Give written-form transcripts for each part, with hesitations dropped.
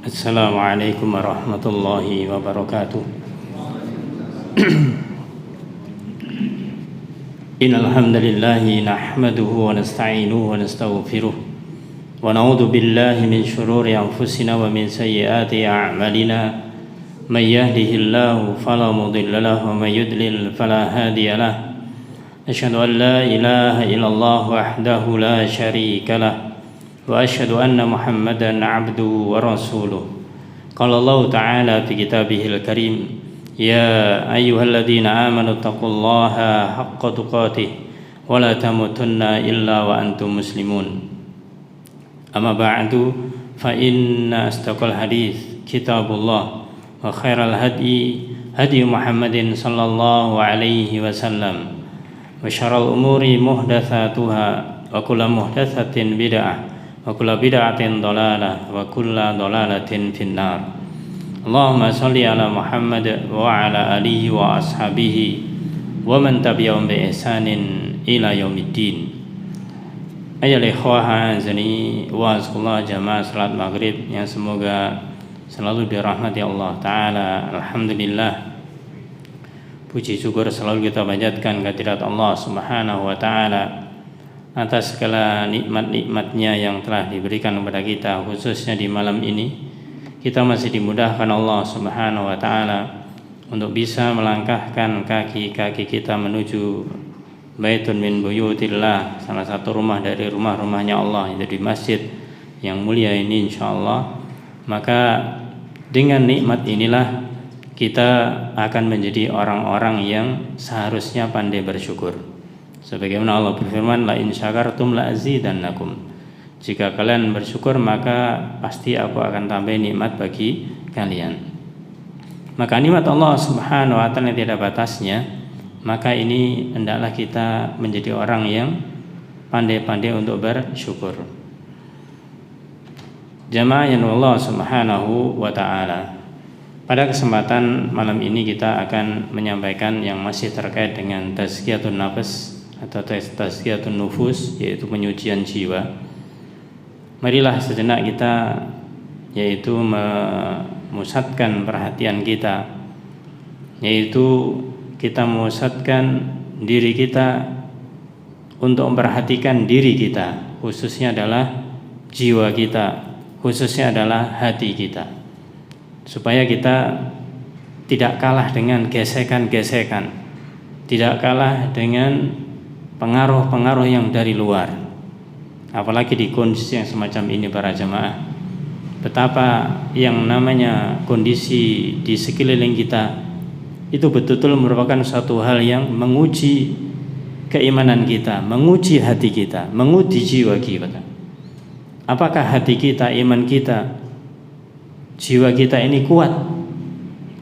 Assalamualaikum warahmatullahi wabarakatuh. Innal hamdalillahi nahmaduhu wa nasta'inuhu wa nastaghfiruh wa na'udzu billahi min shururi anfusina wa min sayyiati a'malina. May yahdihillahu fala mudilla lahu wa may yudlil fala hadiya lahu. Asyhadu an la ilaha illallah wahdahu la syarika lahu wa asyhadu anna Muhammadan 'abduhu wa rasuluh. Qala Allah ta'ala fi kitabihil karim, ya ayyuhalladzina amanu taqullaha haqqa tuqatih wa la tamutunna illa wa antum muslimun. Amma ba'du, fa inna astaqal hadits kitabullah wa khairal hadi hadi Muhammadin sallallahu alaihi wasallam wa syarrul umuri muhdatsatuha wa kullu muhdatsatin bid'ah wa kullu bid'atin dhalalah wa kullu dhalalatin finnar. Allahumma shalli ala Muhammad wa ala alihi wa ashabihi wa man tabi'ahum bi ihsanin ila yaumiddin. Ayyuhal ikhwah azani wa azkullah jamaah salat maghrib yang semoga selalu dirahmati Allah Ta'ala. Alhamdulillah, puji syukur selalu kita panjatkan kehadirat Allah Subhanahu wa Ta'ala atas segala nikmat-nikmatnya yang telah diberikan kepada kita, khususnya di malam ini kita masih dimudahkan Allah Subhanahu wa Ta'ala untuk bisa melangkahkan kaki-kaki kita menuju baitun min buyutillah, salah satu rumah dari rumah-rumahnya Allah, yaitu di masjid yang mulia ini insyaallah. Maka dengan nikmat inilah kita akan menjadi orang-orang yang seharusnya pandai bersyukur. Sebagaimana Allah berfirman, la in syakartum la azidannakum. Jika kalian bersyukur maka pasti aku akan tambah nikmat bagi kalian. Maka nikmat Allah Subhanahu wa Ta'ala tidak batasnya. Maka ini hendaklah kita menjadi orang yang pandai-pandai untuk bersyukur. Jamaah yang Allah Subhanahu wa Ta'ala, pada kesempatan malam ini kita akan menyampaikan yang masih terkait dengan tazkiyatun nafs atau tazkiyatun nufus, yaitu penyucian jiwa. Marilah sejenak kita yaitu memusatkan perhatian kita, yaitu kita memusatkan diri kita untuk memperhatikan diri kita, khususnya adalah jiwa kita, khususnya adalah hati kita, supaya kita tidak kalah dengan gesekan-gesekan, tidak kalah dengan pengaruh-pengaruh yang dari luar. Apalagi di kondisi yang semacam ini para jamaah, betapa yang namanya kondisi di sekeliling kita itu betul-betul merupakan suatu hal yang menguji keimanan kita, menguji hati kita, menguji jiwa kita. Apakah hati kita, iman kita, jiwa kita ini kuat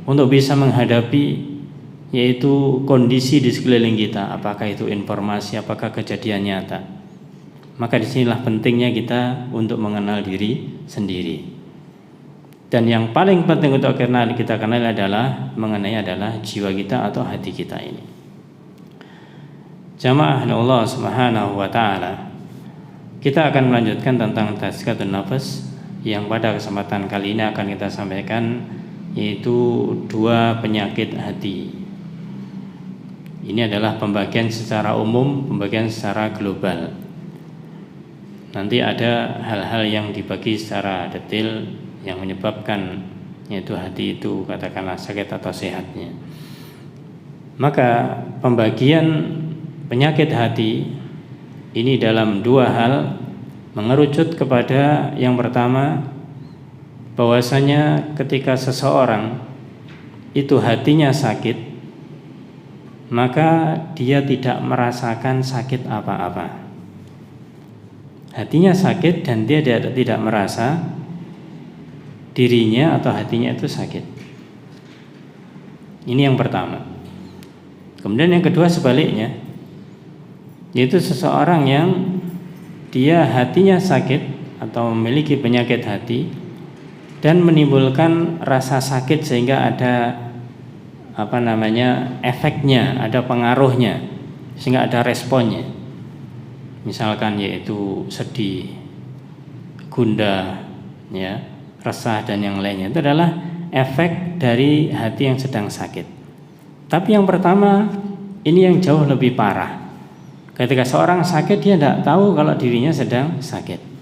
untuk bisa menghadapi yaitu kondisi di sekeliling kita, apakah itu informasi, apakah kejadian nyata. Maka disinilah pentingnya kita untuk mengenal diri sendiri. Dan yang paling penting untuk kita kenal adalah mengenai adalah jiwa kita atau hati kita ini. Jamaah Allah Subhanahu wa Ta'ala, kita akan melanjutkan tentang tazkiyatun nafs yang pada kesempatan kali ini akan kita sampaikan, yaitu dua penyakit hati. Ini adalah pembagian secara umum, pembagian secara global. Nanti ada hal-hal yang dibagi secara detail yang menyebabkan yaitu hati itu katakanlah sakit atau sehatnya. Maka pembagian penyakit hati ini dalam dua hal mengerucut kepada yang pertama, bahwasanya ketika seseorang itu hatinya sakit, maka dia tidak merasakan sakit apa-apa. Hatinya sakit dan dia tidak merasa dirinya atau hatinya itu sakit. Ini yang pertama. Kemudian yang kedua sebaliknya, yaitu seseorang yang dia hatinya sakit atau memiliki penyakit hati dan menimbulkan rasa sakit sehingga ada efeknya, ada pengaruhnya, sehingga ada responnya. Misalkan yaitu sedih, gundah, ya, resah dan yang lainnya. Itu adalah efek dari hati yang sedang sakit. Tapi yang pertama ini yang jauh lebih parah. Ketika seorang sakit dia tidak tahu kalau dirinya sedang sakit.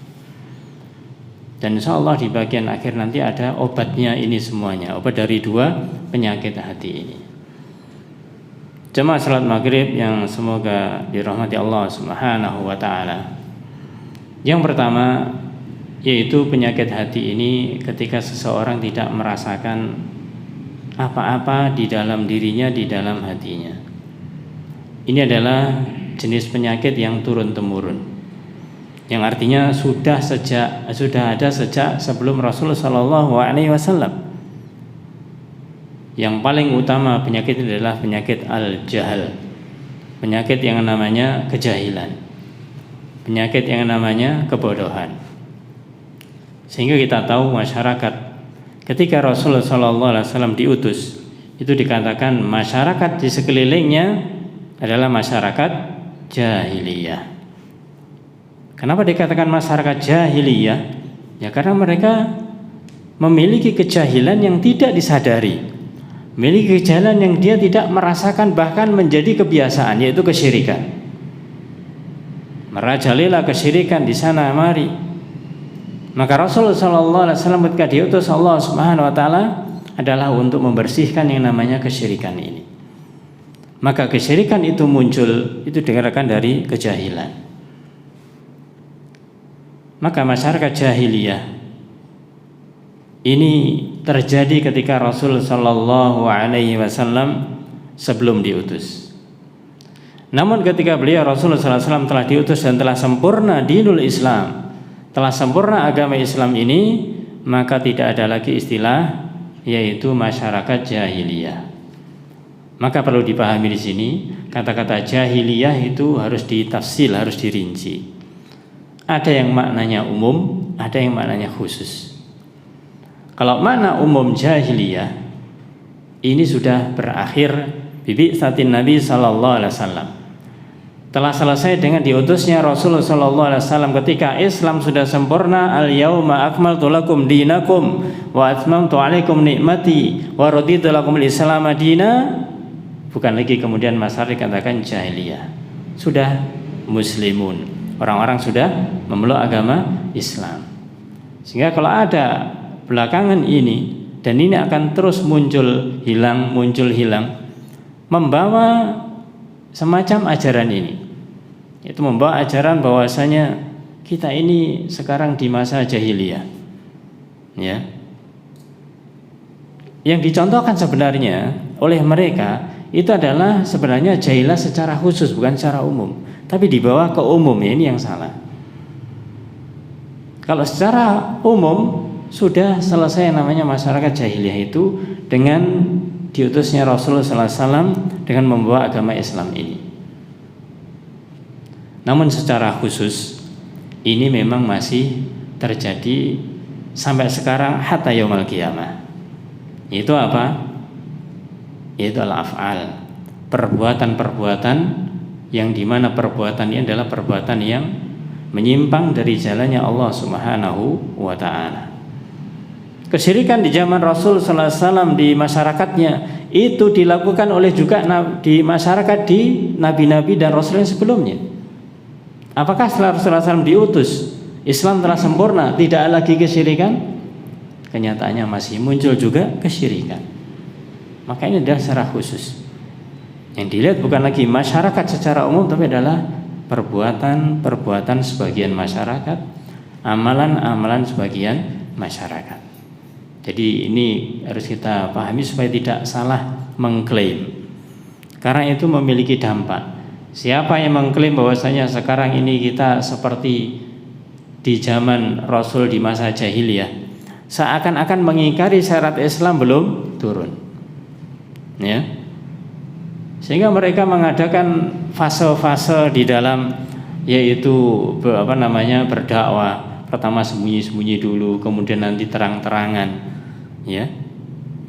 Dan insya Allah di bagian akhir nanti ada obatnya ini semuanya. Obat dari 2 penyakit hati ini. Jemaah salat maghrib yang semoga dirahmati Allah Subhanahu wa ta'ala. Yang pertama yaitu penyakit hati ini ketika seseorang tidak merasakan apa-apa di dalam dirinya, di dalam hatinya. Ini adalah jenis penyakit yang turun-temurun, yang artinya sudah ada sejak sebelum Rasulullah SAW. Yang paling utama penyakit ini adalah penyakit al-jahal, penyakit yang namanya kejahilan, penyakit yang namanya kebodohan. Sehingga kita tahu masyarakat ketika Rasulullah SAW diutus, itu dikatakan masyarakat di sekelilingnya adalah masyarakat jahiliyah. Kenapa dikatakan masyarakat jahiliyah? Ya karena mereka memiliki kejahilan yang tidak disadari, memiliki kejahilan yang dia tidak merasakan, bahkan menjadi kebiasaan, yaitu kesyirikan. Merajalela kesyirikan di sana mari. Maka Rasulullah SAW ketika diutus Allah Subhanahu wa ta'ala adalah untuk membersihkan yang namanya kesyirikan ini. Maka kesyirikan itu muncul, itu dikarenakan dari kejahilan. Maka masyarakat jahiliyah ini terjadi ketika Rasul sallallahu alaihi wasallam sebelum diutus. Namun ketika beliau Rasulullah sallallahu alaihi wasallam telah diutus dan telah sempurna dinul Islam, telah sempurna agama Islam ini, maka tidak ada lagi istilah yaitu masyarakat jahiliyah. Maka perlu dipahami di sini, kata-kata jahiliyah itu harus ditafsir, harus dirinci. Ada yang maknanya umum, ada yang maknanya khusus. Kalau makna umum jahiliyah ini sudah berakhir bibi'tsatin Nabi sallallahu alaihi wasallam. Telah selesai dengan diutusnya Rasulullah sallallahu alaihi wasallam ketika Islam sudah sempurna. Al-yauma akmaltu lakum dinakum wa atmamtu alaikum nikmati wa raditu lakum al-islam madina. Bukan lagi kemudian masyarakat dikatakan jahiliyah. Sudah muslimun. Orang-orang sudah memeluk agama Islam. Sehingga kalau ada belakangan ini, dan ini akan terus muncul hilang, membawa semacam ajaran ini, itu membawa ajaran bahwasanya kita ini sekarang di masa jahiliyah, ya. Yang dicontohkan sebenarnya oleh mereka itu adalah sebenarnya jahilah secara khusus, bukan secara umum, tapi dibawa ke umum, ya, ini yang salah. Kalau secara umum sudah selesai yang namanya masyarakat jahiliyah itu dengan diutusnya Rasulullah SAW dengan membawa agama Islam ini. Namun secara khusus ini memang masih terjadi sampai sekarang hatta yaumul qiyamah. Itu apa? Itu al-af'al, perbuatan-perbuatan yang dimana perbuatan ini adalah perbuatan yang menyimpang dari jalannya Allah Subhanahu wa ta'ala. Kesyirikan di zaman Rasul sallallahu alaihi wasallam di masyarakatnya itu dilakukan oleh juga di masyarakat di nabi-nabi dan rasul yang sebelumnya. Apakah setelah Rasulullah SAW diutus Islam telah sempurna, tidak lagi kesyirikan? Kenyataannya masih muncul juga kesyirikan. Maka ini adalah secara khusus. Yang dilihat bukan lagi masyarakat secara umum, tapi adalah perbuatan-perbuatan sebagian masyarakat, amalan-amalan sebagian masyarakat. Jadi ini harus kita pahami supaya tidak salah mengklaim. Karena itu memiliki dampak. Siapa yang mengklaim bahwasanya sekarang ini kita seperti di zaman Rasul di masa jahiliyah, seakan-akan mengingkari syarat Islam belum turun, ya. Sehingga mereka mengadakan fase-fase di dalam, yaitu berdakwah. Pertama sembunyi-sembunyi dulu, kemudian nanti terang-terangan, ya.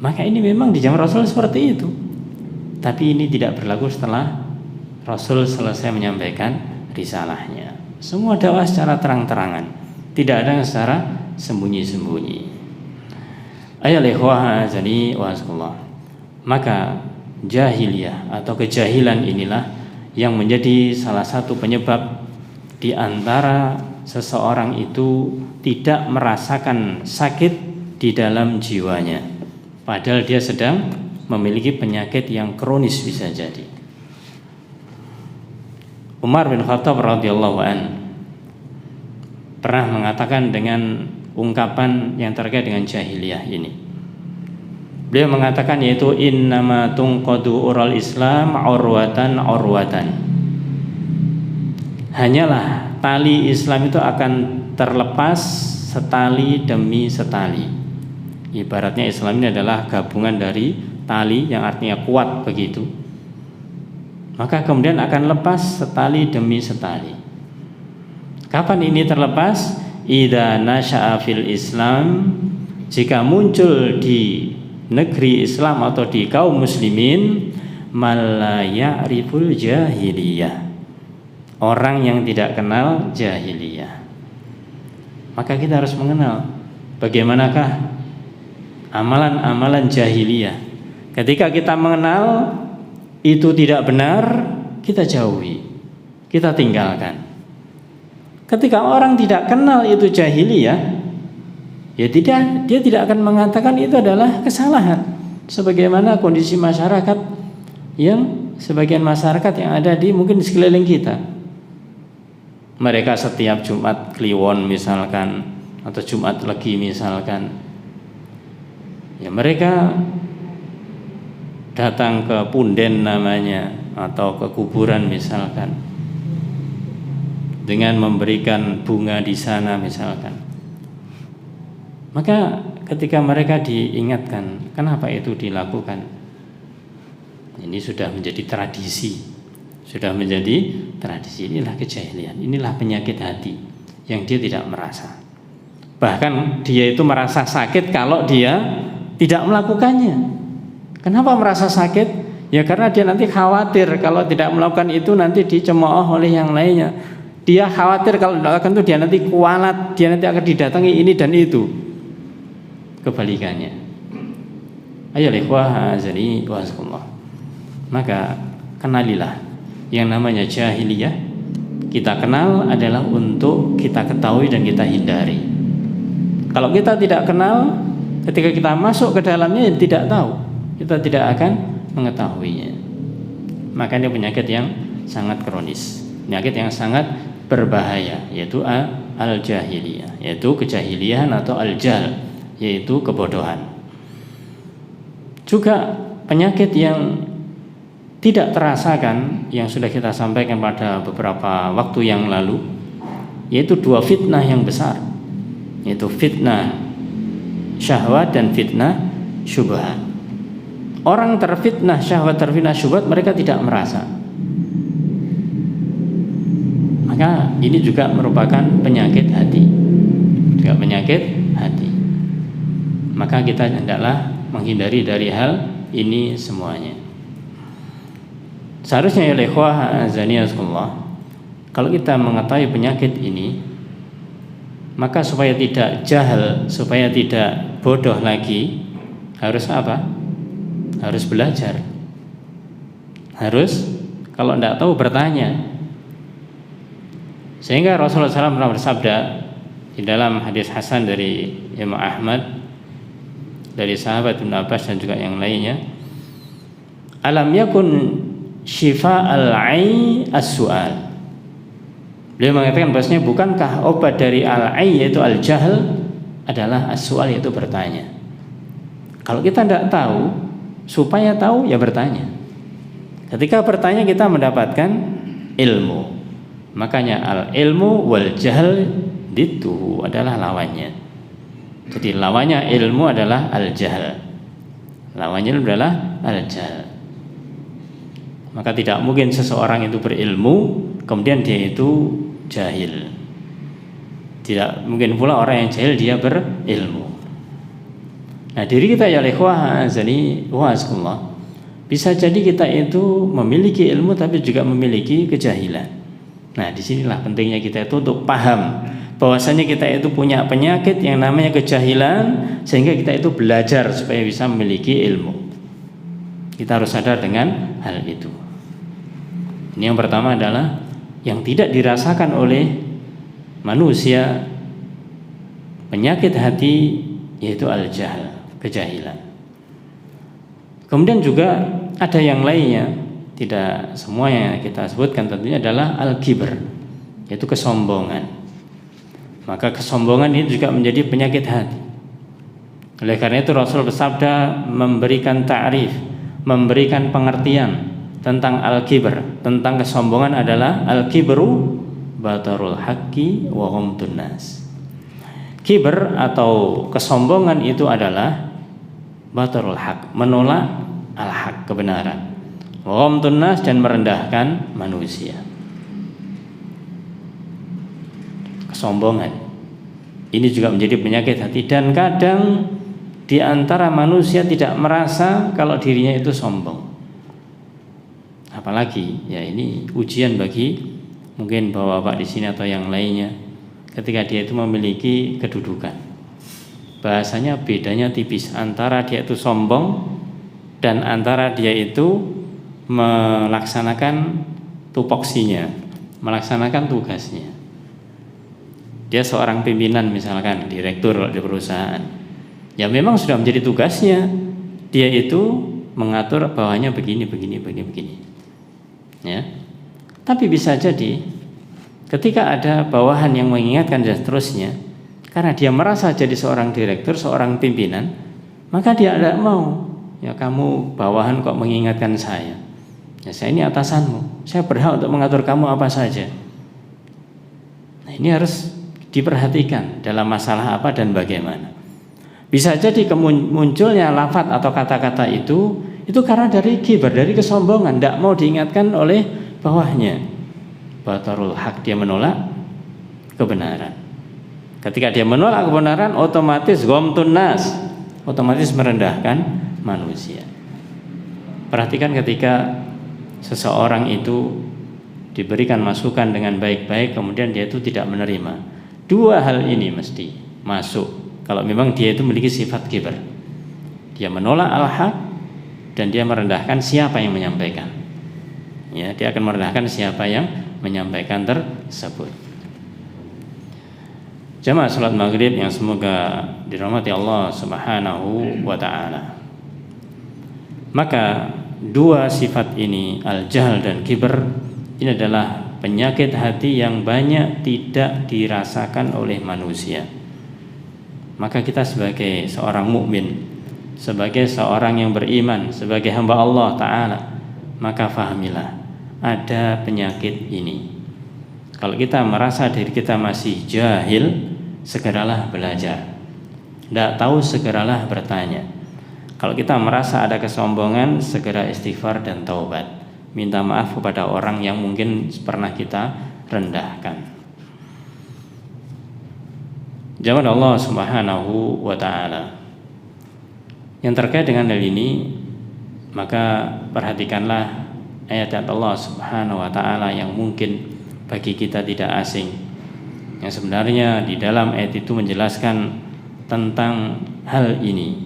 Maka ini memang di zaman Rasul seperti itu. Tapi ini tidak berlaku setelah Rasul selesai menyampaikan risalahnya. Semua dakwah secara terang-terangan, tidak ada yang secara sembunyi-sembunyi. Ayol ikhwah azani wasallam. Maka jahiliyah atau kejahilan inilah yang menjadi salah satu penyebab di antara seseorang itu tidak merasakan sakit di dalam jiwanya, padahal dia sedang memiliki penyakit yang kronis bisa jadi. Umar bin Khattab radhiyallahu an pernah mengatakan dengan ungkapan yang terkait dengan jahiliyah ini. Beliau mengatakan yaitu innama tunqadu ural Islam urwatan urwatan. Hanyalah tali Islam itu akan terlepas setali demi setali. Ibaratnya Islam ini adalah gabungan dari tali yang artinya kuat begitu. Maka kemudian akan lepas setali demi setali. Kapan ini terlepas? Idza nasha'a fil Islam, jika muncul di negeri Islam atau di kaum muslimin mala ya'riful jahiliyah, orang yang tidak kenal jahiliyah. Maka kita harus mengenal bagaimanakah amalan-amalan jahiliyah. Ketika kita mengenal itu tidak benar, kita jauhi, kita tinggalkan. Ketika orang tidak kenal itu jahiliyah, ya dia tidak akan mengatakan itu adalah kesalahan. Sebagaimana kondisi masyarakat yang sebagian masyarakat yang ada di mungkin di sekeliling kita. Mereka setiap Jumat Kliwon misalkan atau Jumat Legi misalkan, ya mereka datang ke punden namanya atau ke kuburan misalkan, dengan memberikan bunga di sana misalkan. Maka ketika mereka diingatkan, kenapa itu dilakukan? Ini sudah menjadi tradisi. Sudah menjadi tradisi. Inilah kejahilian, inilah penyakit hati yang dia tidak merasa. Bahkan dia itu merasa sakit kalau dia tidak melakukannya. Kenapa merasa sakit? Ya karena dia nanti khawatir kalau tidak melakukan itu nanti dicemooh oleh yang lainnya. Dia khawatir kalau tidak melakukan itu dia nanti kualat, dia nanti akan didatangi ini dan itu. Kebalikannya. Ayo ikhwah azani wasallam. Maka kenalilah yang namanya jahiliyah. Kita kenal adalah untuk kita ketahui dan kita hindari. Kalau kita tidak kenal, ketika kita masuk ke dalamnya tidak tahu, kita tidak akan mengetahuinya. Maka ini penyakit yang sangat kronis, penyakit yang sangat berbahaya, yaitu al-jahiliyah, yaitu kejahilian atau al-jahl, yaitu kebodohan. Juga penyakit yang tidak terasakan yang sudah kita sampaikan pada beberapa waktu yang lalu, yaitu dua fitnah yang besar, yaitu fitnah syahwat dan fitnah syubhat. Orang terfitnah syahwat, terfitnah syubhat, mereka tidak merasa. Maka ini juga merupakan penyakit hati, juga penyakit hati. Maka kita hendaklah menghindari dari hal ini semuanya. Seharusnya ya ikhwah azaniyatullah, kalau kita mengetahui penyakit ini, maka supaya tidak jahil, supaya tidak bodoh lagi, harus apa? Harus belajar. Harus, kalau tidak tahu bertanya. Sehingga Rasulullah SAW pernah bersabda di dalam hadis hasan dari Imam Ahmad, dari sahabat Ibn Abbas dan juga yang lainnya, alam yakun syifa al-ai as-su'al. Beliau mengatakan bahasanya bukankah obat dari al-ai yaitu al-jahl adalah as-su'al, yaitu bertanya. Kalau kita tidak tahu, supaya tahu ya bertanya. Ketika bertanya kita mendapatkan ilmu. Makanya al-ilmu wal jahl itu adalah lawannya. Jadi lawannya ilmu adalah al-jahl, lawannya adalah al-jahl. Maka tidak mungkin seseorang itu berilmu kemudian dia itu jahil. Tidak mungkin pula orang yang jahil dia berilmu. Nah, diri kita ya ikhwah azani wasallam, bisa jadi kita itu memiliki ilmu tapi juga memiliki kejahilan. Nah, disinilah pentingnya kita itu untuk paham bahwasanya kita itu punya penyakit yang namanya kejahilan, sehingga kita itu belajar supaya bisa memiliki ilmu. Kita harus sadar dengan hal itu. Ini yang pertama adalah yang tidak dirasakan oleh manusia, penyakit hati, yaitu al-jahl, kejahilan. Kemudian juga ada yang lainnya, tidak semua yang kita sebutkan tentunya adalah al-kibr, yaitu kesombongan. Maka kesombongan ini juga menjadi penyakit hati. Oleh karena itu Rasul bersabda memberikan ta'rif, memberikan pengertian tentang al-kibr, tentang kesombongan adalah al-kibru batarul haqqi wa ghamtun nas. Kibr atau kesombongan itu adalah batarul haq, menolak al-haq, kebenaran. Wa ghamtun nas, dan merendahkan manusia. Kesombongan ini juga menjadi penyakit hati, dan kadang di antara manusia tidak merasa kalau dirinya itu sombong. Apalagi ya ini ujian bagi mungkin bapak-bapak di sini atau yang lainnya, ketika dia itu memiliki kedudukan. Bahasanya bedanya tipis antara dia itu sombong dan antara dia itu melaksanakan tupoksinya, melaksanakan tugasnya. Dia seorang pimpinan misalkan, direktur di perusahaan. Ya memang sudah menjadi tugasnya, dia itu mengatur bawahnya begini. Ya. Tapi bisa jadi ketika ada bawahan yang mengingatkan dan seterusnya, karena dia merasa jadi seorang direktur, seorang pimpinan, maka dia tidak mau. Ya kamu bawahan kok mengingatkan saya. Ya saya ini atasanmu, saya berhak untuk mengatur kamu apa saja. Nah ini harus diperhatikan dalam masalah apa dan bagaimana. Bisa jadi munculnya lafaz atau kata-kata itu karena dari kibar, dari kesombongan, tidak mau diingatkan oleh bawahnya. Batarul haq, dia menolak kebenaran. Ketika dia menolak kebenaran, otomatis ghamtun nas, otomatis merendahkan manusia. Perhatikan ketika seseorang itu diberikan masukan dengan baik-baik, kemudian dia itu tidak menerima. Dua hal ini mesti masuk kalau memang dia itu memiliki sifat kibar. Dia menolak al-haq dan dia merendahkan siapa yang menyampaikan. Ya, dia akan merendahkan siapa yang menyampaikan tersebut. Jamaah salat maghrib yang semoga dirahmati Allah Subhanahu wa taala. Maka dua sifat ini, al-jahl dan kibr, ini adalah penyakit hati yang banyak tidak dirasakan oleh manusia. Maka kita sebagai seorang mukmin, sebagai seorang yang beriman, sebagai hamba Allah Ta'ala, maka fahamilah ada penyakit ini. Kalau kita merasa diri kita masih jahil, segeralah belajar. Tidak tahu, segeralah bertanya. Kalau kita merasa ada kesombongan, segera istighfar dan taubat. Minta maaf kepada orang yang mungkin pernah kita rendahkan. Jamaah Allah Subhanahu wa taala. Yang terkait dengan hal ini, maka perhatikanlah ayat Allah Subhanahu wa taala yang mungkin bagi kita tidak asing. Yang sebenarnya di dalam ayat itu menjelaskan tentang hal ini.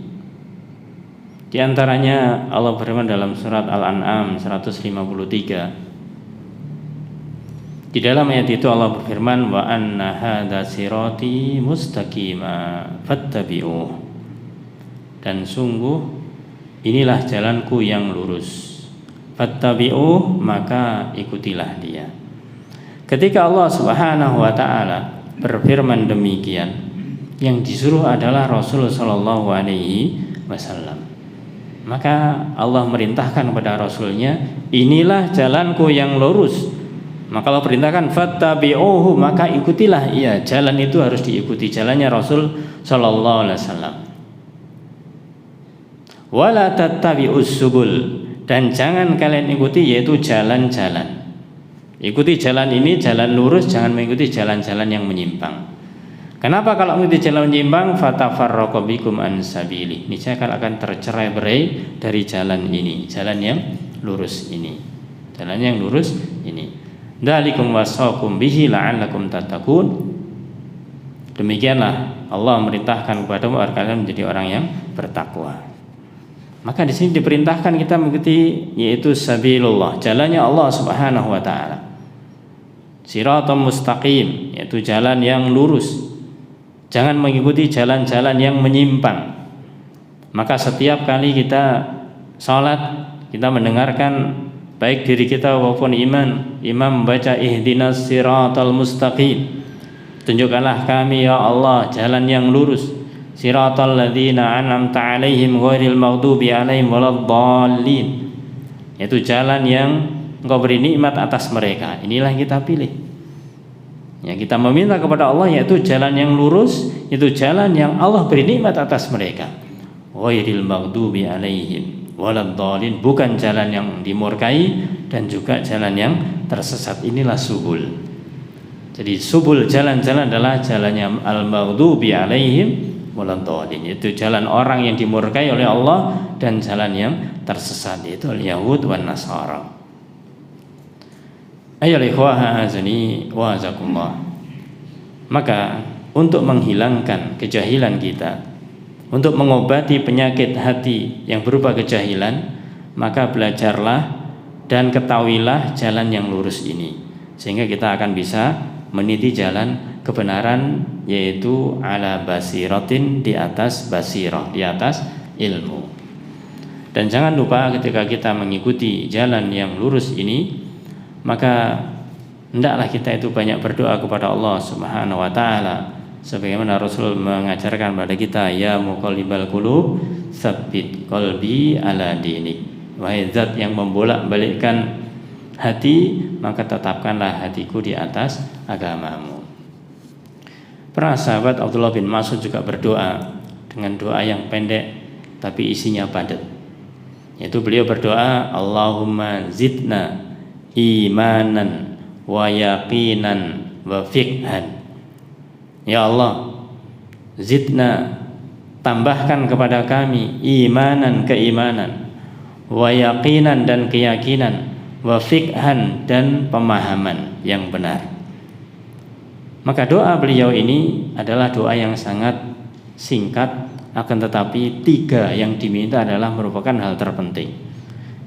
Di antaranya Allah berfirman dalam surat Al-An'am 153. Di dalam ayat itu Allah berfirman, wa anna hadza sirati mustaqima fattabi'uh. Dan sungguh inilah jalanku yang lurus. Fattabi'uh, maka ikutilah dia. Ketika Allah Subhanahu wa taala berfirman demikian, yang disuruh adalah Rasul sallallahu alaihi wasallam. Maka Allah merintahkan kepada Rasulnya, inilah jalanku yang lurus. Maka Allah perintahkan fattabi'uhu, maka ikutilah. Iya, jalan itu harus diikuti, jalannya Rasul sallallahu alaihi wasallam. Wala tattabi'us subul, dan jangan kalian ikuti yaitu jalan-jalan. Ikuti jalan ini, jalan lurus, jangan mengikuti jalan-jalan yang menyimpang. Kenapa kalau mengikuti jalan menyimpang? Fatafarraqu bikum an sabili. Niscaya kalian akan tercerai-berai dari jalan ini, jalan yang lurus ini. Jalan yang lurus ini. Dzalikum wasaqum bihi la'allakum tattaqun. Demikianlah Allah memerintahkan kepadamu agar kalian menjadi orang yang bertakwa. Maka di sini diperintahkan kita mengikuti yaitu sabilullah, jalannya Allah Subhanahu wa taala. Shiratal mustaqim, yaitu jalan yang lurus. Jangan mengikuti jalan-jalan yang menyimpang. Maka setiap kali kita salat, kita mendengarkan baik diri kita maupun imam membaca ihdinas siratal mustaqim. Tunjukkanlah kami ya Allah jalan yang lurus. Siratal ladzina an'amta 'alaihim ghairil maghdubi 'alaihim waladdallin. Itu jalan yang Engkau beri nikmat atas mereka. Inilah yang kita pilih. Ya, kita meminta kepada Allah yaitu jalan yang lurus, itu jalan yang Allah beri nikmat atas mereka. Ghairil maghdubi 'alaihim waladdallin, bukan jalan yang dimurkai dan juga jalan yang tersesat. Inilah subul. Jadi subul, jalan-jalan adalah jalannya al-maghdubi 'alaihim waladhdallin, itu jalan orang yang dimurkai oleh Allah dan jalan yang tersesat, yaitu al-Yahud wan Nasara. Ayyuhal ikhwah azani wa azakumullah. Maka untuk menghilangkan kejahilan kita, untuk mengobati penyakit hati yang berupa kejahilan, maka belajarlah dan ketahuilah jalan yang lurus ini, sehingga kita akan bisa meniti jalan kebenaran, yaitu ala basiratin, di atas basirah, di atas ilmu. Dan jangan lupa ketika kita mengikuti jalan yang lurus ini, maka hendaklah kita itu banyak berdoa kepada Allah Subhanahu wa taala, sebagaimana Rasul mengajarkan pada kita, ya muqallibal qulub tsabbit qalbi ala dinik. Wahai zat yang membolak-balikkan hati, maka tetapkanlah hatiku di atas agamamu. Pernah sahabat Abdullah bin Mas'ud juga berdoa dengan doa yang pendek tapi isinya padat. Yaitu beliau berdoa, Allahumma zidna imanan wa yaqinan wa fiqhan. Ya Allah, zidna, tambahkan kepada kami imanan, keimanan, wa yaqinan, dan keyakinan, wa fiqhan, dan pemahaman yang benar. Maka doa beliau ini adalah doa yang sangat singkat, akan tetapi tiga yang diminta adalah merupakan hal terpenting.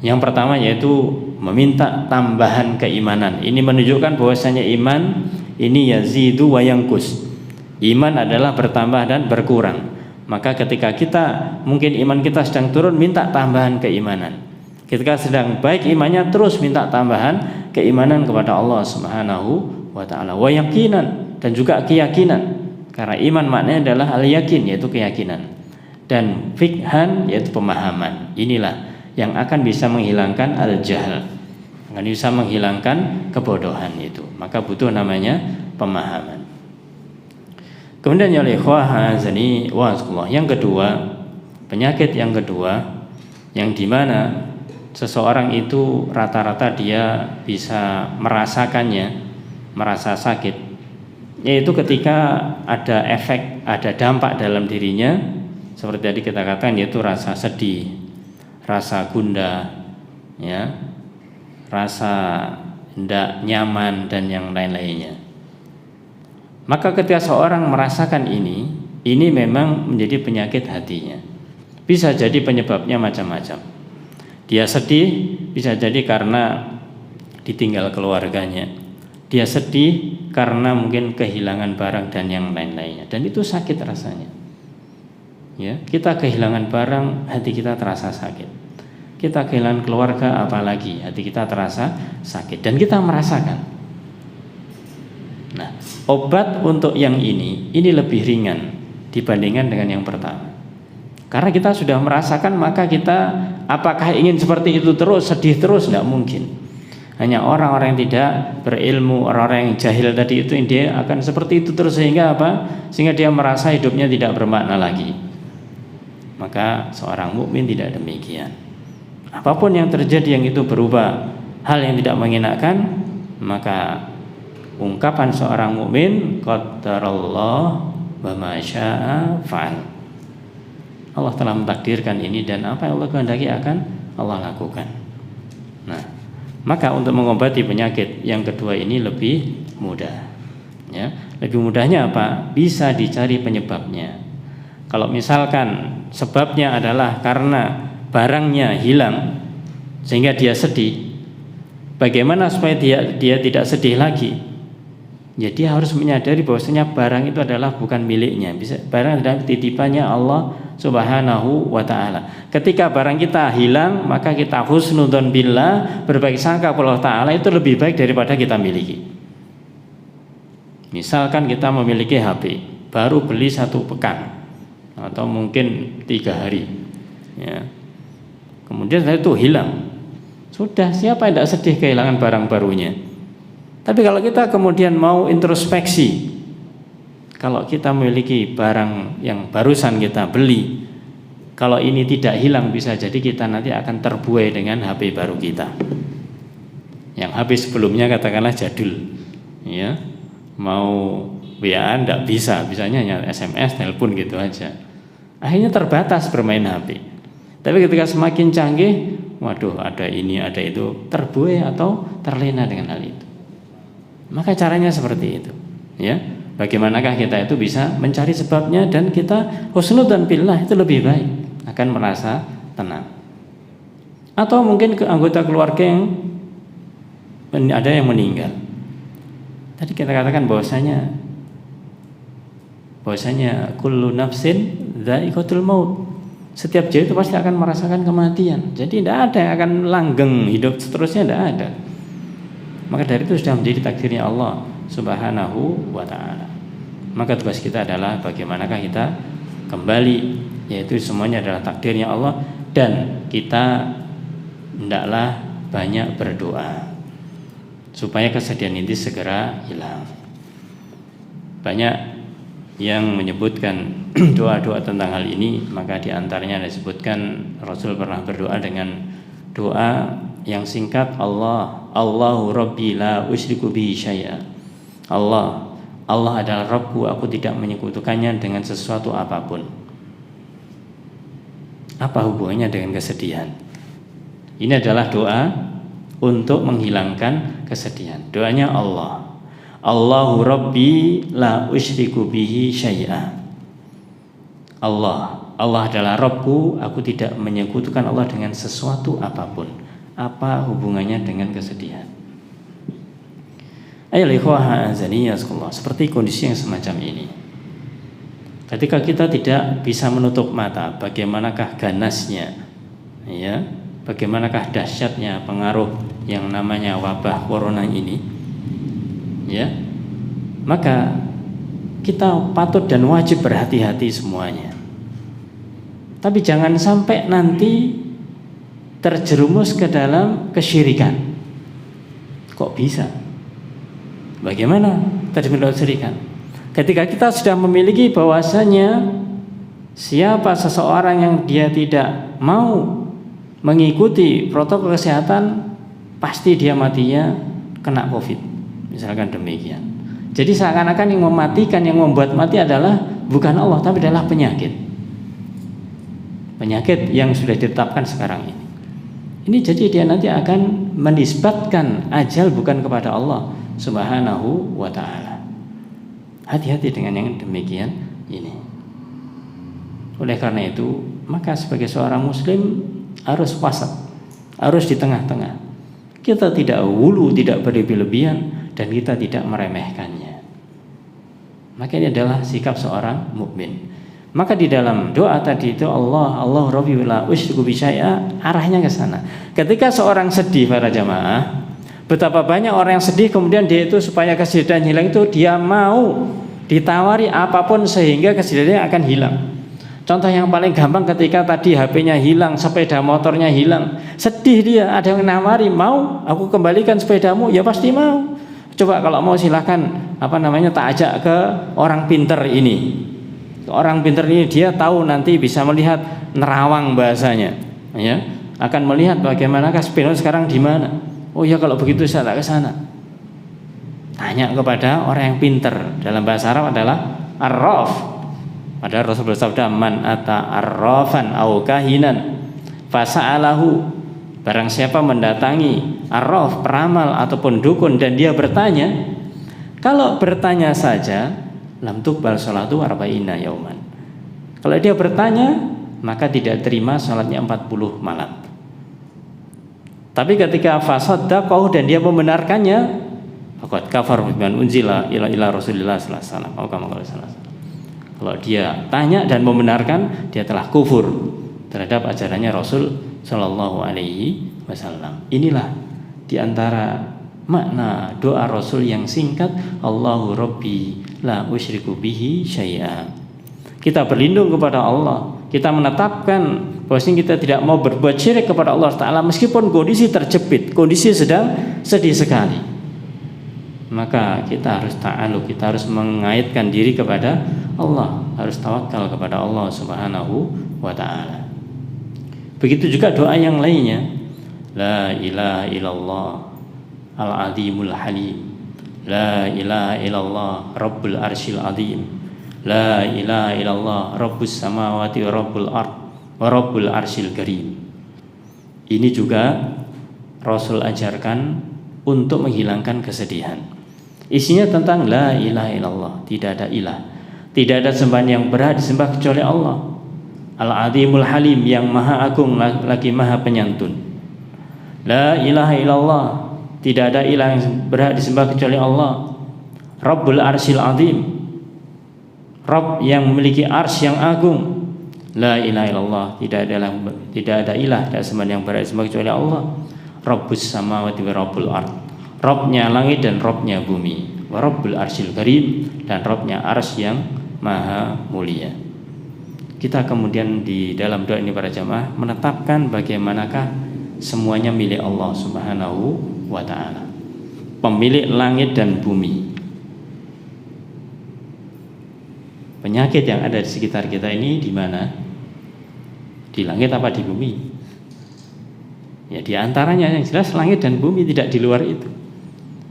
Yang pertama yaitu meminta tambahan keimanan. Ini menunjukkan bahwasanya iman ini yazidu wa yanqus. Iman adalah bertambah dan berkurang. Maka ketika kita mungkin iman kita sedang turun, minta tambahan keimanan. Ketika sedang baik imannya, terus minta tambahan keimanan kepada Allah Subhanahu wa ta'ala. Wa yaqinan, dan juga keyakinan, karena iman maknanya adalah al-yakin, yaitu keyakinan, dan fiqhan, yaitu pemahaman. Inilah yang akan bisa menghilangkan al-jahl, akan bisa menghilangkan kebodohan itu. Maka butuh namanya pemahaman. Kemudian ya ikhwah azani wa azakumullah, yang kedua, penyakit yang kedua yang dimana seseorang itu rata-rata dia bisa merasakannya, merasa sakit, yaitu ketika ada efek, ada dampak dalam dirinya, seperti tadi kita katakan, yaitu rasa sedih, rasa gundah, ya, rasa tidak nyaman, dan yang lain-lainnya. Maka ketika seorang merasakan ini memang menjadi penyakit hatinya. Bisa jadi penyebabnya macam-macam. Dia sedih, bisa jadi karena ditinggal keluarganya. Dia sedih karena mungkin kehilangan barang dan yang lain-lainnya, dan itu sakit rasanya. Ya, kita kehilangan barang, hati kita terasa sakit. Kita kehilangan keluarga, apalagi hati kita terasa sakit, dan kita merasakan. Nah, obat untuk yang ini lebih ringan dibandingkan dengan yang pertama. Karena kita sudah merasakan, maka kita apakah ingin seperti itu terus, sedih terus? Tidak mungkin. Hanya orang-orang yang tidak berilmu, orang-orang yang jahil tadi itu, dia akan seperti itu terus, sehingga apa? Sehingga dia merasa hidupnya tidak bermakna lagi. Maka seorang mukmin tidak demikian. Apapun yang terjadi yang itu berupa hal yang tidak mengenakan, maka ungkapan seorang mukmin, qadarallah wa ma syaa fa'al. Allah telah mentakdirkan ini, dan apa yang Allah kehendaki akan Allah lakukan. Nah, maka untuk mengobati penyakit yang kedua ini lebih mudah, ya, Lebih mudahnya apa? Bisa dicari penyebabnya. Kalau misalkan sebabnya adalah karena barangnya hilang sehingga dia sedih, bagaimana supaya dia tidak sedih lagi? Jadi harus menyadari bahwasanya barang itu adalah bukan miliknya. Barang adalah titipannya Allah Subhanahu wa ta'ala. Ketika barang kita hilang, maka kita husnudzon billah, berbaik sangka kepada Allah Ta'ala, itu lebih baik daripada kita miliki. Misalkan kita memiliki HP, baru beli 1 pekan atau mungkin 3 hari, ya. Kemudian itu hilang. Sudah, siapa yang tidak sedih kehilangan barang barunya? Tapi kalau kita kemudian mau introspeksi, kalau kita memiliki barang yang barusan kita beli, kalau ini tidak hilang, bisa jadi kita nanti akan terbuai dengan HP baru kita. Yang HP sebelumnya katakanlah jadul, ya, mau WA tidak bisa, bisanya hanya SMS, telepon gitu aja. Akhirnya terbatas bermain HP. Tapi ketika semakin canggih, waduh, ada ini, ada itu, terbuai atau terlena dengan hal itu. Maka caranya seperti itu, ya. Bagaimanakah kita itu bisa mencari sebabnya dan kita husnudzon billah, itu lebih baik, akan merasa tenang. Atau mungkin ke anggota keluarga yang ada yang meninggal. Tadi kita katakan bahwasanya kullu nafsin dha'iqatul maut. Setiap jiwa itu pasti akan merasakan kematian. Jadi tidak ada yang akan langgeng hidup seterusnya, tidak ada. Maka dari itu sudah menjadi takdirnya Allah Subhanahu wa ta'ala. Maka tugas kita adalah bagaimanakah kita kembali, yaitu semuanya adalah takdirnya Allah, dan kita hendaklah banyak berdoa supaya kesedihan ini segera hilang. Banyak yang menyebutkan doa-doa tentang hal ini, maka diantaranya disebutkan Rasul pernah berdoa dengan doa yang singkat, Allahu Rabbi la usyriku bihi syai'a. Allah adalah Rabbku, aku tidak menyekutukannya dengan sesuatu apapun. Apa hubungannya dengan kesedihan? Ini adalah doa untuk menghilangkan kesedihan. Doanya Allahu Rabbi la usyriku bihi syai'a. Allah adalah Rabbku, aku tidak menyekutukan Allah dengan sesuatu apapun. Apa hubungannya dengan kesedihan? Ayolah ikhwah azaniyah, seperti kondisi yang semacam ini. Ketika kita tidak bisa menutup mata, bagaimanakah ganasnya, ya, bagaimanakah dahsyatnya pengaruh yang namanya wabah corona ini, ya, maka kita patut dan wajib berhati-hati semuanya. Tapi jangan sampai nanti terjerumus ke dalam kesyirikan. Kok bisa? Bagaimana terjerumus kesyirikan? Ketika kita sudah memiliki bahwasanya siapa seseorang yang dia tidak mau mengikuti protokol kesehatan, pasti dia matinya kena COVID, misalkan demikian. Jadi seakan-akan yang mematikan, yang membuat mati adalah bukan Allah, tapi adalah penyakit yang sudah ditetapkan sekarang ini. Ini jadi dia nanti akan menisbatkan ajal bukan kepada Allah Subhanahu wa ta'ala. Hati-hati dengan yang demikian ini. Oleh karena itu, maka sebagai seorang muslim harus wasat, harus di tengah-tengah. Kita tidak hulu, tidak berlebihan, dan kita tidak meremehkannya. Maka ini adalah sikap seorang mukmin. Maka di dalam doa tadi itu Allah Rabbi la usyriku bihi syai'a, arahnya ke sana. Ketika seorang sedih, para jamaah, betapa banyak orang yang sedih, kemudian dia itu supaya kesedihan hilang itu dia mau ditawari apapun sehingga kesedihannya akan hilang. Contoh yang paling gampang, ketika tadi HP-nya hilang, sepeda motornya hilang, sedih dia, ada yang nawari, mau aku kembalikan sepedamu, ya pasti mau. Coba kalau mau silahkan tak ajak ke orang pinter ini. Orang pinter ini dia tahu nanti bisa melihat nerawang bahasanya, ya, akan melihat bagaimanakah sepeda sekarang di mana. Oh ya, kalau begitu saya tak ke sana. Tanya kepada orang yang pinter, dalam bahasa Arab adalah arraf. Padahal Rasul bersabda, man ata arrafan au kahinan fasa'alahu, barang siapa mendatangi arraf, peramal ataupun dukun, dan dia bertanya, Kalau bertanya saja, lam tuqbal sholatu arba'ina yauman. Kalau dia bertanya, maka tidak terima salatnya 40 malam. Tapi ketika fasaddaqahu dan dia membenarkannya, faqad kafar bima unzila ila Rasulillah sallallahu alaihi wasallam. Kalau dia tanya dan membenarkan, dia telah kufur terhadap ajarannya Rasul sallallahu alaihi wasallam. Inilah diantara makna doa Rasul yang singkat, Allahu Rabbi la usyriku bihi syai'a. Kita berlindung kepada Allah, kita menetapkan bahwasanya kita tidak mau berbuat syirik kepada Allah Ta'ala meskipun kondisi terjepit, kondisi sedang sedih sekali. Maka kita harus ta'aluk, kita harus mengaitkan diri kepada Allah, harus tawakal kepada Allah Subhanahu wa Ta'ala. Begitu juga doa yang lainnya, la ilaha illallah al-azimul halim, la ilaha illallah rabbul arsyil azim, la ilaha illallah rabbus samawati wa rabbul ard wa rabbul arsyil karim. Ini juga Rasul ajarkan untuk menghilangkan kesedihan. Isinya tentang la ilaha illallah, tidak ada ilah, tidak ada sembahan yang berhak disembah kecuali Allah. Al-azimul halim, yang maha agung lagi maha penyantun. La ilaha illallah, tidak ada ilah yang berhak disembah kecuali Allah. Rabbul arsyil azim, Rabb yang memiliki arsy yang agung. La ilaha illallah, tidak ada ilah, tidak sembahan yang berhak disembah kecuali Allah. Rabbus samawati wa rabbul ard, Rabbnya langit dan Rabbnya bumi. Wa rabbul arsyil karim, dan Rabbnya arsy yang maha mulia. Kita kemudian di dalam doa ini para jamaah menetapkan bagaimanakah semuanya milik Allah Subhanahu wa Ta'ala, pemilik langit dan bumi. Penyakit yang ada di sekitar kita ini di mana? Di langit apa di bumi? Ya, di antaranya yang jelas langit dan bumi, tidak di luar itu.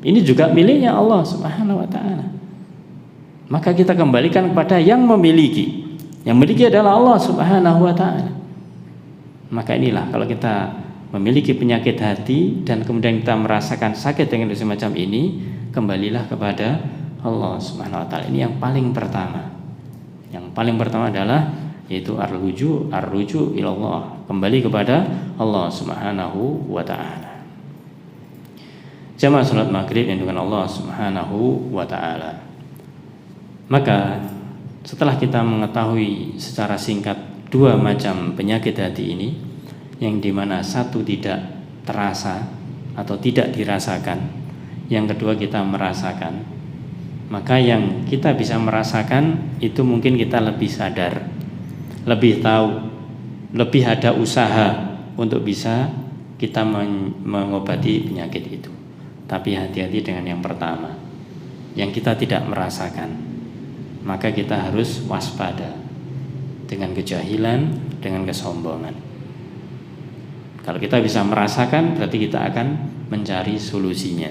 Ini juga miliknya Allah Subhanahu wa Ta'ala. Maka kita kembalikan kepada yang memiliki. Yang memiliki adalah Allah Subhanahu wa Ta'ala. Maka inilah, kalau kita memiliki penyakit hati dan kemudian kita merasakan sakit dengan semacam ini, kembalilah kepada Allah Subhanahu wa Ta'ala. Ini yang paling pertama. Yang paling pertama adalah yaitu ar-ruju ilallah, kembali kepada Allah Subhanahu wa Ta'ala. Jamaah salat maghrib yang dengan Allah Subhanahu wa Ta'ala. Maka setelah kita mengetahui secara singkat dua macam penyakit hati ini, yang dimana satu tidak terasa atau tidak dirasakan, yang kedua kita merasakan, maka yang kita bisa merasakan itu mungkin kita lebih sadar, lebih tahu, lebih ada usaha untuk bisa kita mengobati penyakit itu. Tapi hati-hati dengan yang pertama, yang kita tidak merasakan, maka kita harus waspada dengan kejahilan, dengan kesombongan. Kalau kita bisa merasakan, berarti kita akan mencari solusinya,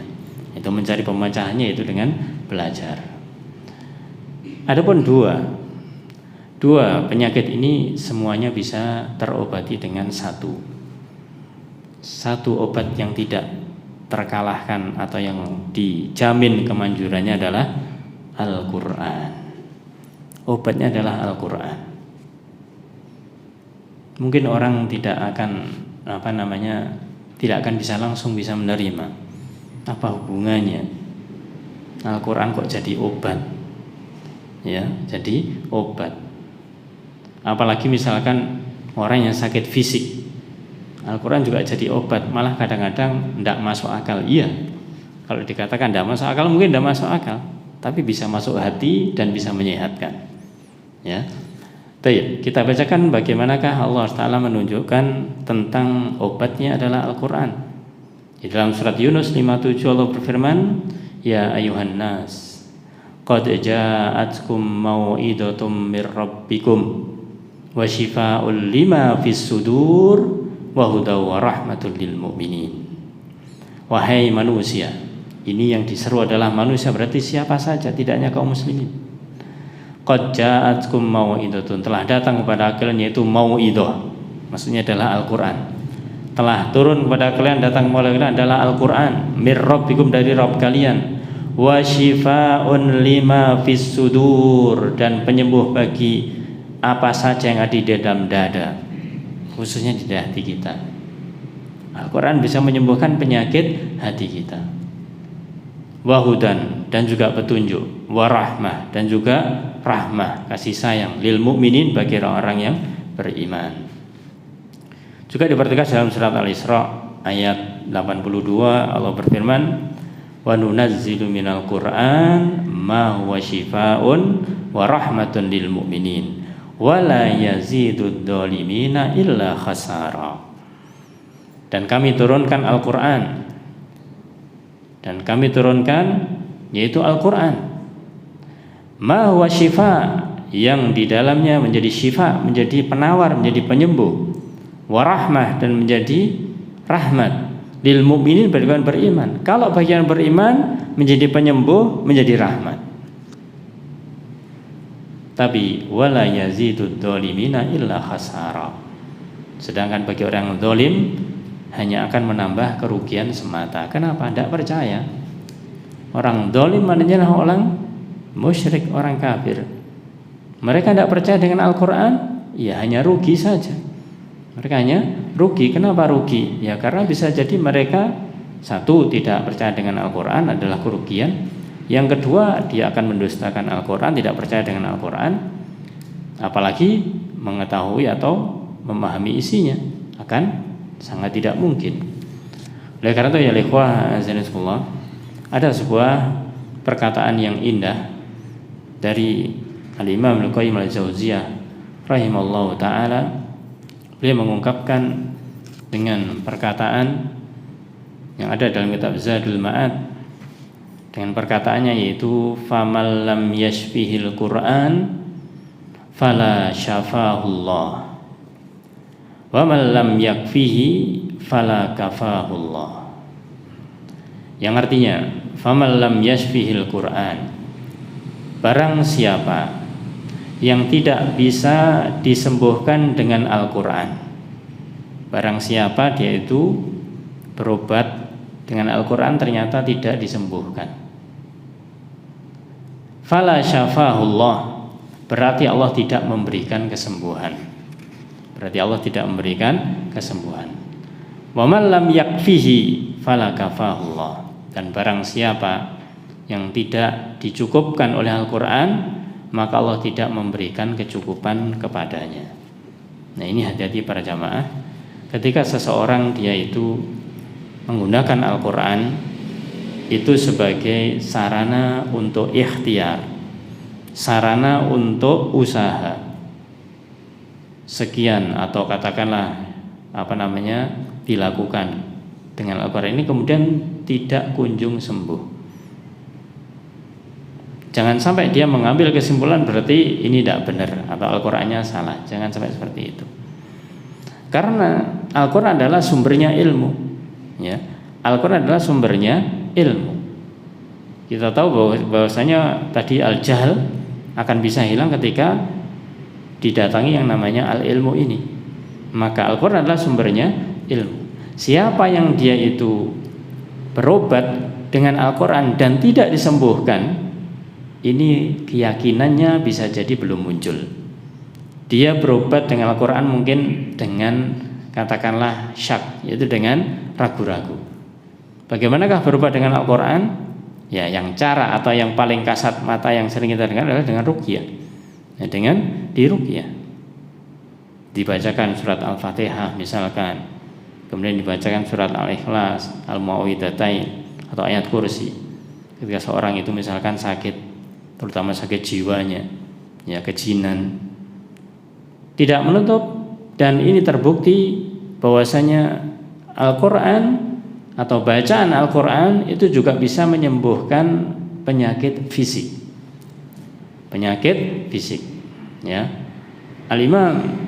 itu mencari pemecahannya, itu dengan belajar. Adapun dua penyakit ini semuanya bisa terobati dengan satu obat yang tidak terkalahkan atau yang dijamin kemanjurannya adalah Al-Quran. Obatnya adalah Al-Quran. Mungkin orang tidak akan tidak akan bisa langsung bisa menerima. Apa hubungannya Al-Quran kok jadi obat? Ya, jadi obat. Apalagi misalkan orang yang sakit fisik, Al-Quran juga jadi obat, malah kadang-kadang tidak masuk akal. Iya, kalau dikatakan tidak masuk akal, mungkin tidak masuk akal, tapi bisa masuk hati dan bisa menyehatkan. Ya, baik, kita bacakan bagaimanakah Allah Ta'ala menunjukkan tentang obatnya adalah Al-Quran. Di dalam surat Yunus 57 Allah berfirman, ya ayuhan nas, qad ja'atkum mau'idatum mir rabbikum wa shifaa'ul lima fis sudur wa hudaw wa rahmatul lil mu'minin. Wahai manusia, ini yang diseru adalah manusia, berarti siapa saja, tidak hanya kaum muslimin. Qad ja'atkum mau'idatun, telah datang kepada kalian yaitu mau'idah, maksudnya adalah Al-Quran. Telah turun kepada kalian, datang kepada kalian adalah Al-Quran, mir rabbikum, dari Rabb kalian, wa syifaa'un lima fis sudur, dan penyembuh bagi apa saja yang ada di dalam dada, khususnya di hati kita. Al-Quran bisa menyembuhkan penyakit hati kita. Wahudan, dan juga petunjuk, warahmah, dan juga rahmah, kasih sayang, lil mu'minin, bagi orang-orang yang beriman. Juga dipertegas dalam surat Al-Isra ayat 82, Allah berfirman, wa nunazzilu minal Qur'an ma huwa syifaa'un wa rahmatun lil mu'minin wa la yazidud dhalimina illa khasara. Dan kami turunkan Al-Quran, dan kami turunkan yaitu Al-Quran, ma huwa syifa', yang di dalamnya menjadi syifa, menjadi penawar, menjadi penyembuh, warahmah, dan menjadi rahmat, lil mu'minin, bagi orang beriman. Kalau bagi yang beriman menjadi penyembuh, menjadi rahmat. Tapi wala yazidud dhalimina illa khasara, sedangkan bagi orang yang zalim hanya akan menambah kerugian semata. Kenapa? Tidak percaya. Orang zalim adalah orang musyrik, orang kafir. Mereka tidak percaya dengan Al-Quran, ya hanya rugi saja. Mereka hanya rugi. Kenapa rugi? Ya karena bisa jadi mereka, satu, tidak percaya dengan Al-Quran adalah kerugian. Yang kedua, dia akan mendustakan Al-Quran, tidak percaya dengan Al-Quran, apalagi mengetahui atau memahami isinya, akan sangat tidak mungkin. Oleh karena itu ya ikhwah azanillah, ada sebuah perkataan yang indah dari Al-Imam Al-Qayyim Al-Jauziyah rahimallahu ta'ala. Beliau mengungkapkan dengan perkataan yang ada dalam kitab Zadul Ma'ad, dengan perkataannya yaitu faman lam yashfihil Qur'an fala syafahullah wa man lam yakfihi fala kafahullah. Yang artinya faman lam yashfihil Qur'an, barang siapa yang tidak bisa disembuhkan dengan Al-Quran, barang siapa dia itu berobat dengan Al-Quran ternyata tidak disembuhkan, fala syafahullah, berarti Allah tidak memberikan kesembuhan. Berarti Allah tidak memberikan kesembuhan. Wa man lam yakfihi fala kafahullah, dan barang siapa yang tidak dicukupkan oleh Al-Quran, maka Allah tidak memberikan kecukupan kepadanya. Nah ini hati-hati para jamaah, ketika seseorang dia itu menggunakan Al-Quran itu sebagai sarana untuk ikhtiar, sarana untuk usaha sekian, atau katakanlah dilakukan dengan Al-Quran ini, kemudian tidak kunjung sembuh, jangan sampai dia mengambil kesimpulan berarti ini tidak benar atau Al-Qurannya salah. Jangan sampai seperti itu, karena Al-Quran adalah sumbernya ilmu, ya. Al-Quran adalah sumbernya ilmu. Kita tahu bahwasanya tadi al-jahl akan bisa hilang ketika didatangi yang namanya al-ilmu ini. Maka Al-Quran adalah sumbernya ilmu. Siapa yang dia itu berobat dengan Al-Quran dan tidak disembuhkan, ini keyakinannya bisa jadi belum muncul. Dia berobat dengan Al-Quran mungkin dengan katakanlah syak, yaitu dengan ragu-ragu. Bagaimanakah berobat dengan Al-Quran? Ya, yang cara atau yang paling kasat mata yang sering kita dengar adalah dengan ruqyah. Ya, dengan diruqyah, dibacakan surat Al-Fatihah misalkan, kemudian dibacakan surat Al-Ikhlas, Al-Mu'awwidhatain, atau ayat kursi. Ketika seorang itu misalkan sakit, terutama sakit jiwanya, ya kejinan, tidak menutup, dan ini terbukti bahwasanya Al-Quran atau bacaan Al-Quran itu juga bisa menyembuhkan penyakit fisik. Penyakit fisik, ya. Al-Imam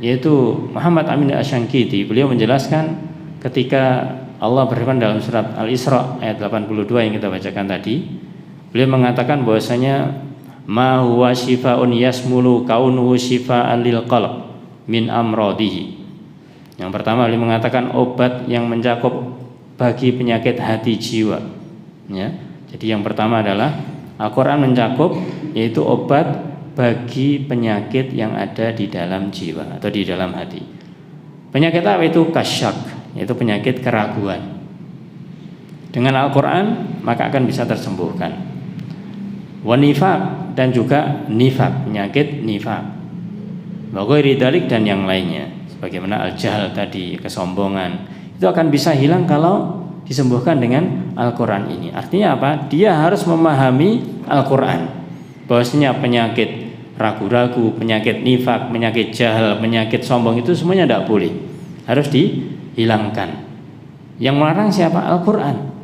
yaitu Muhammad Amin Asy-Syankiti, beliau menjelaskan ketika Allah berfirman dalam surat Al-Isra ayat 82 yang kita bacakan tadi, beliau mengatakan bahwasanya ma huwa syifaa'un yasmulu kaunuhu syifa'an lil qalb min amradihi. Yang pertama beliau mengatakan obat yang mencakup bagi penyakit hati jiwa, ya, Jadi yang pertama adalah Al-Quran mencakup yaitu obat bagi penyakit yang ada di dalam jiwa atau di dalam hati. Penyakit apa itu? Kasyak, yaitu penyakit keraguan. Dengan Al-Quran maka akan bisa tersembuhkan. Wanifak, dan juga nifak, penyakit nifak. Wa ghairi dzalik, dan yang lainnya. Sebagaimana al-jahl tadi, kesombongan. Itu akan bisa hilang kalau disembuhkan dengan Al-Quran ini. Artinya apa? Dia harus memahami Al-Quran. Bahwasanya penyakit ragu-ragu, penyakit nifak, penyakit jahal, penyakit sombong itu semuanya tidak boleh. Harus dihilangkan. Yang melarang siapa? Al-Quran.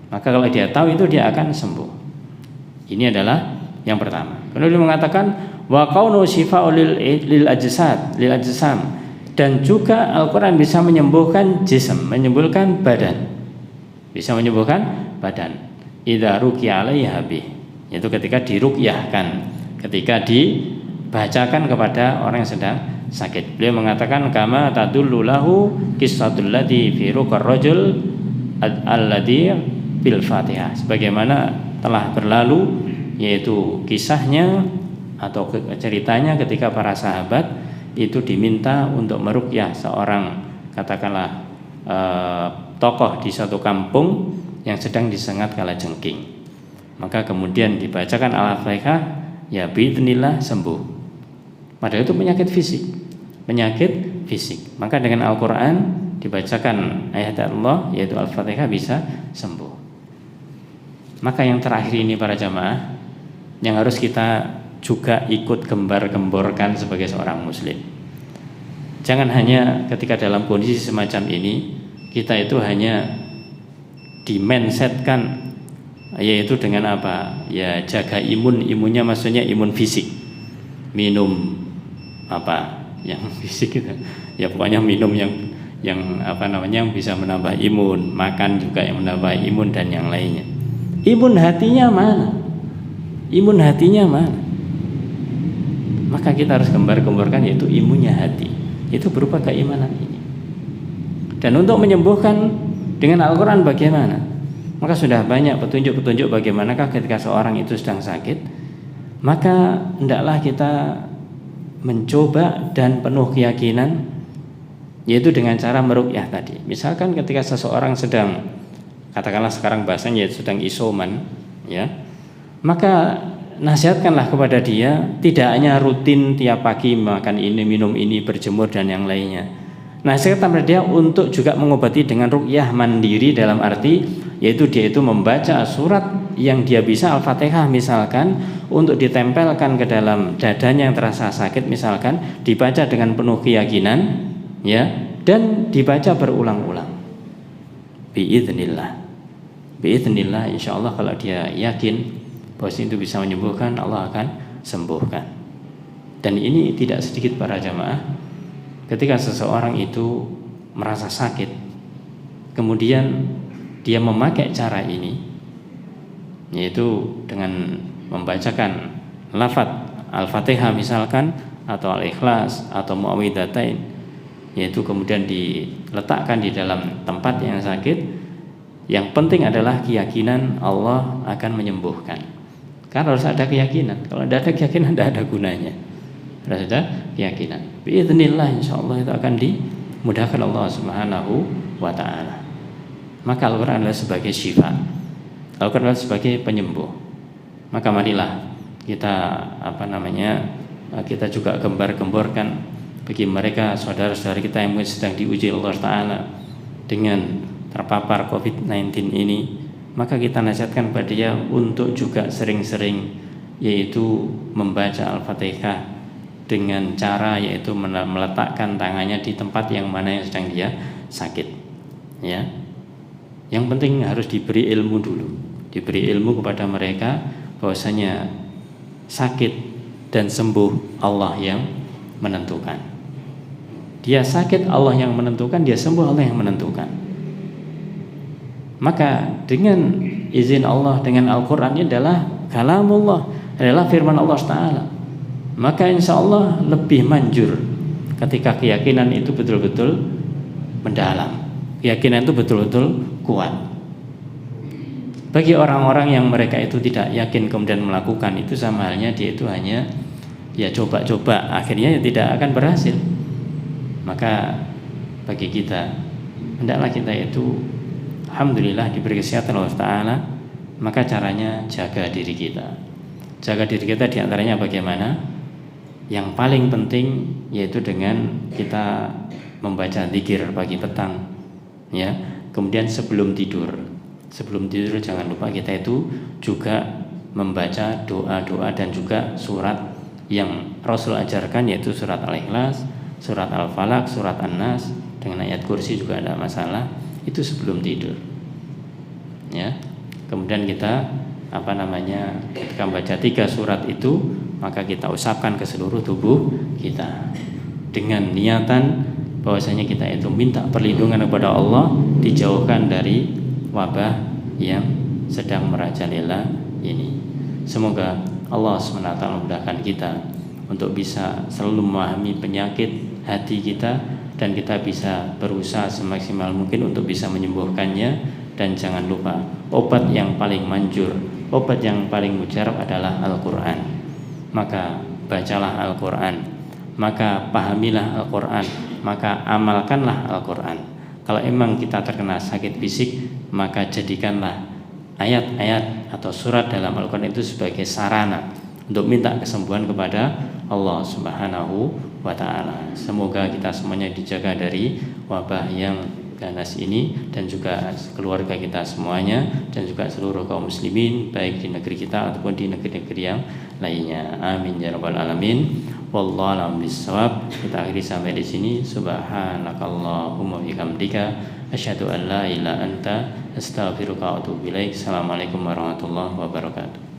Maka kalau dia tahu itu dia akan sembuh. Ini adalah yang pertama. Kemudian dia mengatakan wa qaunu syifa'u lil ajsam, dan juga Al-Quran bisa menyembuhkan jism, menyembuhkan badan. Bisa menyembuhkan badan. Idza ruqiya alaiha bih, yaitu ketika diruqyahkan, ketika dibacakan kepada orang yang sedang sakit. Beliau mengatakan kama tadullu lahu qissatul ladzi fi ruqar rajul alladzi bil Fatihah, sebagaimana telah berlalu, yaitu kisahnya atau ceritanya ketika para sahabat itu diminta untuk meruqyah seorang, katakanlah tokoh di suatu kampung yang sedang disengat kalajengking. Maka kemudian dibacakan Al-Fatihah, ya biidznillah sembuh. Padahal itu penyakit fisik. Maka dengan Al-Quran dibacakan ayat Allah yaitu Al-Fatihah bisa sembuh. Maka yang terakhir ini para jamaah, yang harus kita juga ikut gembar-gemborkan sebagai seorang muslim. Jangan hanya ketika dalam kondisi semacam ini kita itu hanya di-mindsetkan, yaitu dengan apa? Ya jaga imunnya maksudnya imun fisik. Minum apa? Yang fisik itu. Ya pokoknya minum yang bisa menambah imun, makan juga yang menambah imun dan yang lainnya. Imun hatinya mana? Maka kita harus gembar-gemborkan yaitu imunnya hati. Itu berupa keimanan ini. Dan untuk menyembuhkan dengan Al-Quran bagaimana? Maka sudah banyak petunjuk-petunjuk bagaimanakah ketika seorang itu sedang sakit. Maka hendaklah kita mencoba dan penuh keyakinan, yaitu dengan cara meruqyah tadi. Misalkan ketika seseorang sedang, katakanlah sekarang bahasanya sedang isoman, ya, maka nasihatkanlah kepada dia tidak hanya rutin tiap pagi makan ini, minum ini, berjemur dan yang lainnya. Nasihatkan kepada dia untuk juga mengobati dengan ruqyah mandiri, dalam arti yaitu dia itu membaca surat yang dia bisa Al-Fatihah misalkan, untuk ditempelkan ke dalam dadanya yang terasa sakit misalkan, dibaca dengan penuh keyakinan, ya, dan dibaca berulang-ulang. Biidznillah insyaallah kalau dia yakin bahwa itu bisa menyembuhkan, Allah akan sembuhkan. Dan ini tidak sedikit para jamaah, ketika seseorang itu merasa sakit kemudian dia memakai cara ini, yaitu dengan membacakan lafaz Al-Fatihah misalkan, atau Al-Ikhlas atau Muawwidzatain, yaitu kemudian diletakkan di dalam tempat yang sakit. Yang penting adalah keyakinan Allah akan menyembuhkan. Karena harus ada keyakinan. Kalau tidak ada keyakinan tidak ada gunanya. Harus ada keyakinan. Biidznillah insyaallah itu akan dimudahkan Allah Subhanahu wa taala. Maka Al-Quran adalah sebagai syifa. Al-Quran adalah sebagai penyembuh. Maka marilah kita kita juga gembar-gemborkan bagi mereka saudara-saudara kita yang sedang diuji Allah taala dengan terpapar COVID-19 ini, maka kita nasihatkan kepada dia untuk juga sering-sering yaitu membaca Al-Fatihah dengan cara yaitu meletakkan tangannya di tempat yang mana yang sedang dia sakit, ya. Yang penting harus diberi ilmu dulu, diberi ilmu kepada mereka bahwasanya sakit dan sembuh Allah yang menentukan. Dia sakit Allah yang menentukan, dia sembuh Allah yang menentukan. Maka dengan izin Allah, dengan Al-Quran ini adalah kalamullah, adalah firman Allah Ta'ala. Maka insya Allah lebih manjur ketika keyakinan itu betul-betul mendalam, keyakinan itu betul-betul kuat. Bagi orang-orang yang mereka itu tidak yakin kemudian melakukan, itu sama halnya dia itu hanya ya coba-coba, akhirnya ya tidak akan berhasil. Maka bagi kita, hendaklah kita itu alhamdulillah diberi kesehatan Allah Ta'ala, maka caranya jaga diri kita. Jaga diri kita diantaranya bagaimana? Yang paling penting yaitu dengan kita membaca zikir pagi petang, ya. Kemudian sebelum tidur jangan lupa kita itu juga membaca doa-doa dan juga surat yang Rasul ajarkan, yaitu surat Al-Ikhlas, surat Al-Falaq, surat An-Nas, dengan ayat kursi juga ada masalah, itu sebelum tidur, ya. Kemudian kita ketika membaca 3 surat itu, maka kita usapkan ke seluruh tubuh kita dengan niatan bahwasanya kita itu minta perlindungan kepada Allah, dijauhkan dari wabah yang sedang merajalela ini. Semoga Allah SWT memudahkan kita untuk bisa selalu memahami penyakit hati kita, dan kita bisa berusaha semaksimal mungkin untuk bisa menyembuhkannya. Dan jangan lupa, obat yang paling manjur, obat yang paling mujarab adalah Al-Quran. Maka bacalah Al-Quran, maka pahamilah Al-Quran, maka amalkanlah Al-Quran. Kalau emang kita terkena sakit fisik, maka jadikanlah ayat-ayat atau surat dalam Al-Quran itu sebagai sarana untuk minta kesembuhan kepada Allah Subhanahu wa Ta'ala. Semoga kita semuanya dijaga dari wabah yang ganas ini, dan juga keluarga kita semuanya, dan juga seluruh kaum muslimin baik di negeri kita ataupun di negeri-negeri yang lainnya. Amin ya rabbal alamin. Wallahu a'lam bishawab. Kita akhiri sampai di sini. Subhanakallahumma bihamdika asyhadu an la ilaha illa anta astaghfiruka wa atubu ilaik. Assalamualaikum warahmatullahi wabarakatuh.